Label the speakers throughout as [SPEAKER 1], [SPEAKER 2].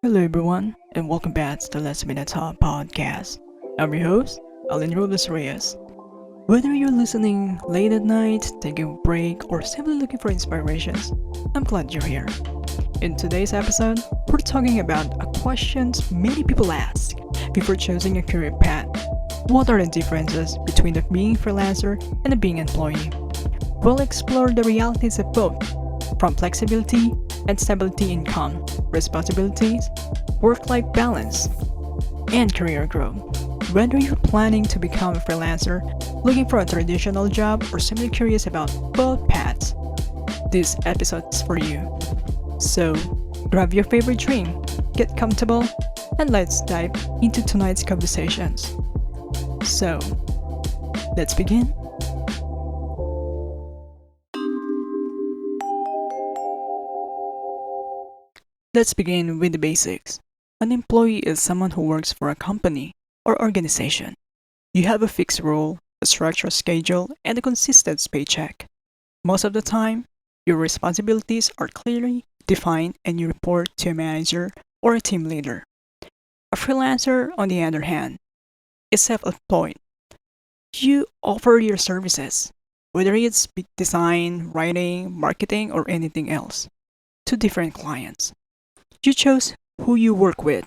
[SPEAKER 1] Hello, everyone, and welcome back to the Let's Minute Talk podcast. I'm your host, Alan Robles Reyes. Whether you're listening late at night, taking a break, or simply looking for inspirations, I'm glad you're here. In today's episode, we're talking about a question many people ask before choosing a career path. What are the differences between the being freelancer and the being employee? We'll explore the realities of both, from flexibility and stability income, responsibilities, work-life balance, and career growth. Whether you're planning to become a freelancer, looking for a traditional job, or simply curious about both paths, this episode is for you. So, grab your favorite drink, get comfortable, and let's dive into tonight's conversations. So, let's begin. Let's begin with the basics. An employee is someone who works for a company or organization. You have a fixed role, a structured schedule, and a consistent paycheck. Most of the time, your responsibilities are clearly defined and you report to a manager or a team leader. A freelancer, on the other hand, is self-employed. You offer your services, whether it's design, writing, marketing, or anything else, to different clients. You chose who you work with,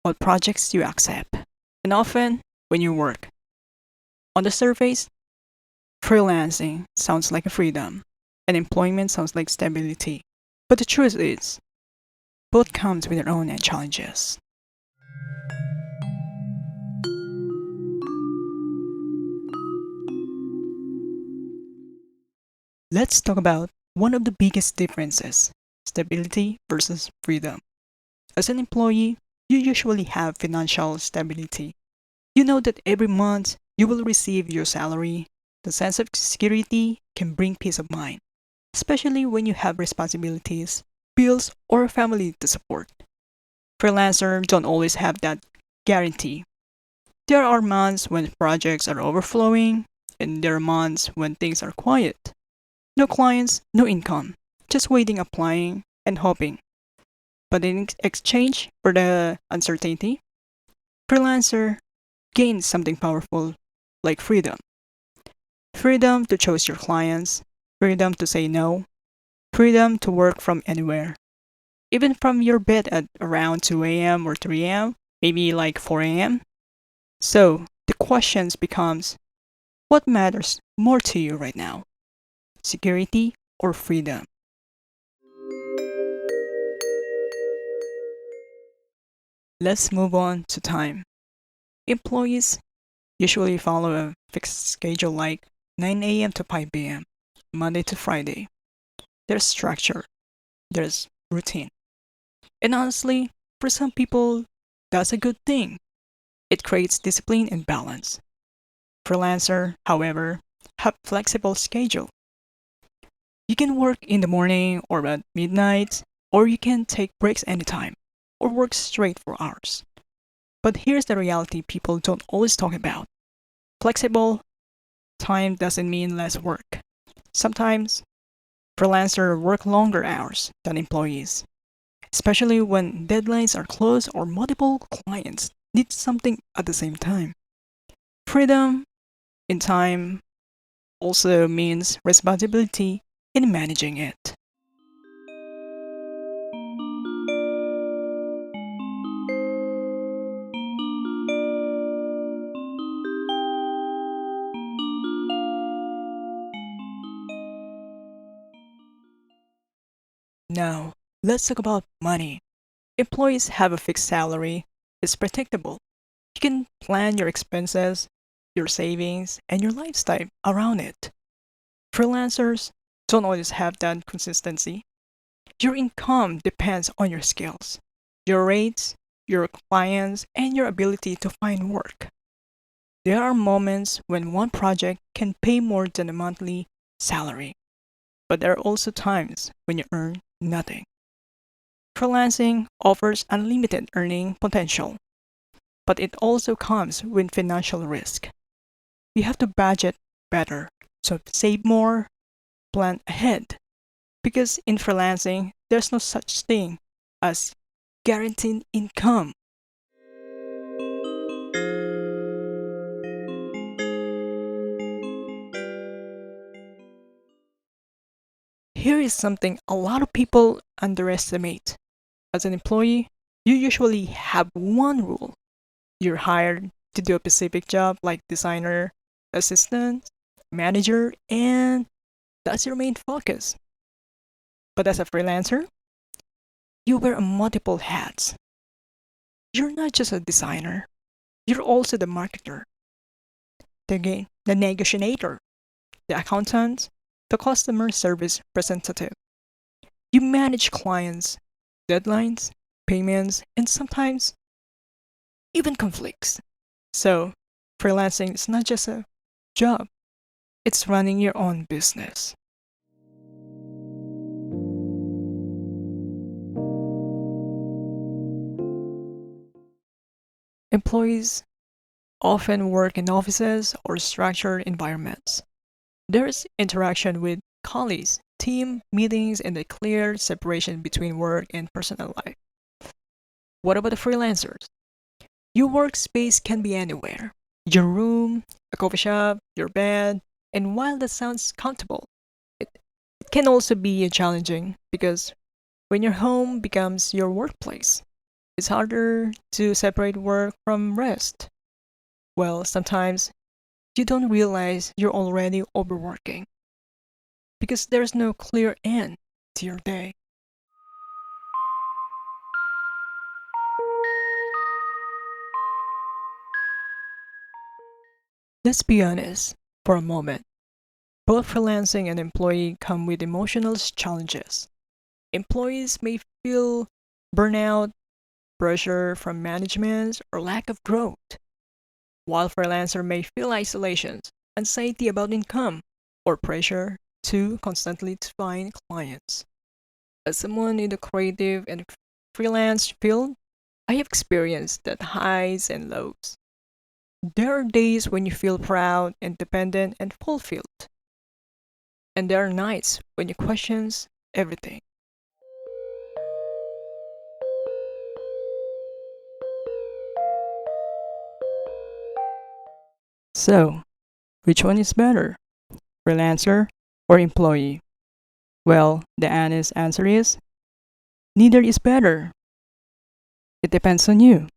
[SPEAKER 1] what projects you accept, and often when you work. On the surface, freelancing sounds like a freedom, and employment sounds like stability. But the truth is, both comes with their own challenges. Let's talk about one of the biggest differences, stability versus freedom. As an employee, you usually have financial stability. You know that every month you will receive your salary. The sense of security can bring peace of mind, especially when you have responsibilities, bills, or a family to support. Freelancers don't always have that guarantee. There are months when projects are overflowing, and there are months when things are quiet. No clients, no income, just waiting, applying, and hoping. But in exchange for the uncertainty, freelancer gains something powerful like freedom. Freedom to choose your clients, freedom to say no, freedom to work from anywhere. Even from your bed at around 2 a.m. or 3 a.m., maybe like 4 a.m. So the questions becomes, what matters more to you right now? Security or freedom? Let's move on to time. Employees usually follow a fixed schedule like 9 a.m. to 5 p.m., Monday to Friday. There's structure, there's routine. And honestly, for some people, that's a good thing. It creates discipline and balance. Freelancer, however, have flexible schedule. You can work in the morning or at midnight, or you can take breaks anytime, or work straight for hours. But here's the reality people don't always talk about. Flexible time doesn't mean less work. Sometimes freelancers work longer hours than employees, especially when deadlines are close or multiple clients need something at the same time. Freedom in time also means responsibility in managing it. Now, let's talk about money. Employees have a fixed salary, it's predictable. You can plan your expenses, your savings, and your lifestyle around it. Freelancers don't always have that consistency. Your income depends on your skills, your rates, your clients, and your ability to find work. There are moments when one project can pay more than a monthly salary, but there are also times when you earn nothing. Freelancing offers unlimited earning potential, but it also comes with financial risk. You have to budget better, so save more, plan ahead. Because in freelancing, there's no such thing as guaranteed income. Here is something a lot of people underestimate. As an employee, you usually have one rule. You're hired to do a specific job like designer, assistant, manager, and that's your main focus. But as a freelancer, you wear multiple hats. You're not just a designer, you're also the marketer, the negotiator, the accountant, the customer service representative. You manage clients, deadlines, payments, and sometimes even conflicts. So, freelancing is not just a job, it's running your own business. Employees often work in offices or structured environments. There's interaction with colleagues, team meetings, and a clear separation between work and personal life. What about the freelancers? Your workspace can be anywhere: your room, a coffee shop, your bed, and while that sounds comfortable, it can also be challenging because when your home becomes your workplace, it's harder to separate work from rest. Well, sometimes you don't realize you're already overworking because there's no clear end to your day. Let's be honest for a moment. Both freelancing and employee come with emotional challenges. Employees may feel burnout, pressure from management, or lack of growth, while freelancer may feel isolation, anxiety about income, or pressure to constantly find clients. As someone in the creative and freelance field, I have experienced the highs and lows. There are days when you feel proud, independent, and fulfilled, and there are nights when you question everything. So, which one is better, freelancer or employee? Well, the honest answer is neither is better. It depends on you,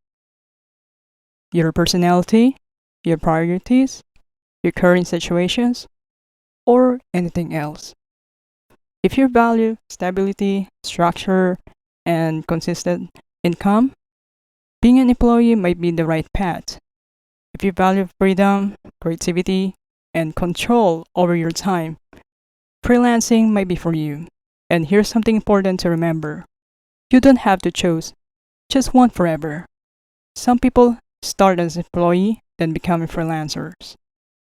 [SPEAKER 1] your personality, your priorities, your current situations, or anything else. If you value stability, structure, and consistent income, being an employee might be the right path. If you value freedom, creativity, and control over your time, freelancing might be for you. And here's something important to remember: you don't have to choose just one forever. Some people start as employee, then become freelancers.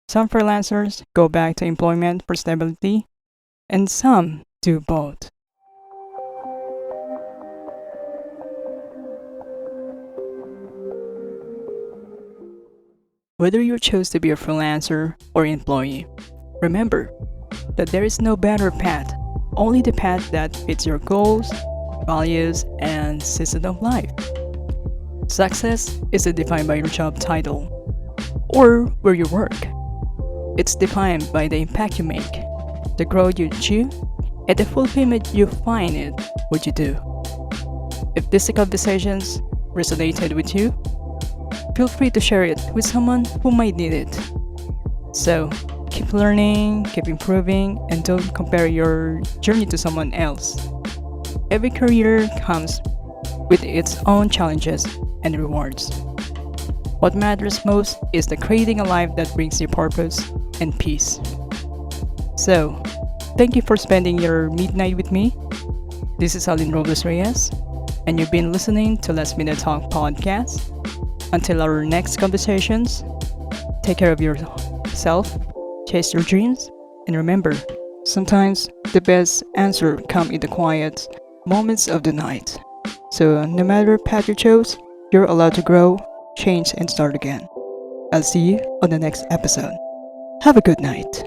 [SPEAKER 1] Some freelancers go back to employment for stability, and some do both. Whether you choose to be a freelancer or employee, remember that there is no better path, only the path that fits your goals, values, and season of life. Success isn't defined by your job title or where you work. It's defined by the impact you make, the growth you achieve, and the fulfillment you find in what you do. If these conversations resonated with you, feel free to share it with someone who might need it. So, keep learning, keep improving, and don't compare your journey to someone else. Every career comes with its own challenges and rewards. What matters most is the creating a life that brings you purpose and peace. So, thank you for spending your midnight with me. This is Alin Robles Reyes, and you've been listening to Let's Minute Talk podcast. Until our next conversations, take care of yourself, chase your dreams, and remember, sometimes the best answer comes in the quiet moments of the night. So no matter path you chose, you're allowed to grow, change, and start again. I'll see you on the next episode. Have a good night.